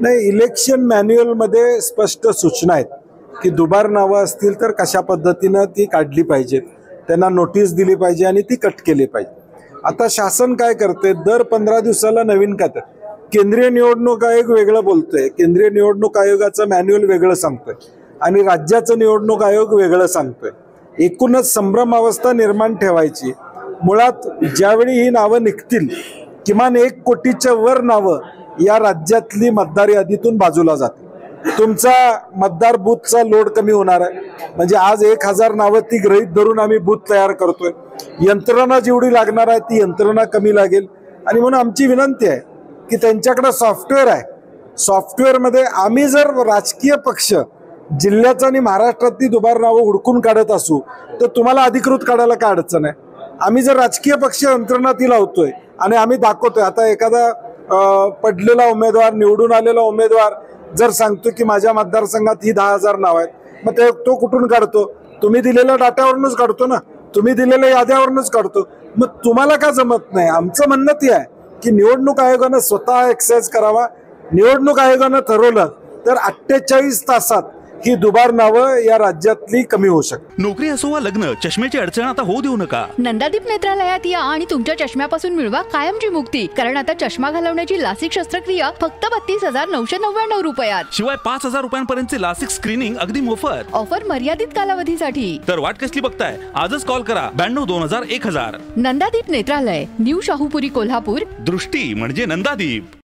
नाही, इलेक्शन मॅन्युअलमध्ये स्पष्ट सूचना आहेत की दुबार नावं असतील तर कशा पद्धतीनं ती काढली पाहिजेत, त्यांना नोटीस दिली पाहिजे आणि ती कट केली पाहिजे। आता शासन काय करते, दर 15 दिवसाला नवीन काय केंद्रीय निवडणूक आयोग वेगळं बोलतोय, केंद्रीय निवडणूक आयोगाचं मॅन्युअल वेगळं सांगतोय आणि राज्याचं निवडणूक आयोग वेगळं सांगतोय। एकूणच संभ्रम अवस्था निर्माण ठेवायची। मुळात ज्यावेळी ही नावं निघतील, किमान 1 कोटीच्या वर नावं या राज्यातली मतदार यादीतून बाजूला जातील। तुमचा मतदार बूथचा लोड कमी होणार आहे। म्हणजे आज 1000 नावं ती गृहीत धरून आम्ही बूथ तयार करतोय, यंत्रणा जेवढी लागणार आहे ती यंत्रणा कमी लागेल। आणि म्हणून आमची विनंती आहे की त्यांच्याकडे सॉफ्टवेअर आहे, सॉफ्टवेअरमध्ये आम्ही जर राजकीय पक्ष जिल्ह्याचं आणि महाराष्ट्रातली दुबार नावं हुडकून काढत असू तर तुम्हाला अधिकृत काढायला काय अडचण आहे। आम्ही जर राजकीय पक्ष यंत्रणा ती लावतोय आणि आम्ही दाखवतोय, आता एखादा पडलेला उमेदवार, निवडून आलेला उमेदवार जर सांगतो की माझ्या मतदारसंघात ही 10,000 नाव आहेत, मग तो कुठून काढतो? तुम्ही दिलेल्या डाटावरूनच काढतो ना, तुम्ही दिलेल्या याद्यावरूनच काढतो। मग तुम्हाला का जमत नाही? आमचं म्हणणं ते आहे की निवडणूक आयोगानं स्वतः एक्सरसाइज करावा। निवडणूक आयोगानं ठरवलं तर 48 तासात ही दुबार नावं या राज्यातली कमी होऊ शकते। नोकरी असो वा लग्न, चष्म्याची अडचण आता होऊ देऊ नका। नंदादीप नेत्रालयात या आणि तुमच्या चष्म्यापासून मिळवा कायमची मुक्ती। कारण आता चष्मा घालवण्याची लासिक शस्त्रक्रिया फक्त 32,999 रुपयात। शिवाय 5,000 रुपयांपर्यंतचे लासिक स्क्रीनिंग अगदी मोफत। ऑफर मर्यादित कालावधीसाठी। तर वाट कसली बघताय? आजच कॉल करा 92 2000 1000। नंदादीप नेत्रालय, न्यू शाहूपुरी, कोल्हापूर। दृष्टी म्हणजे नंदादीप।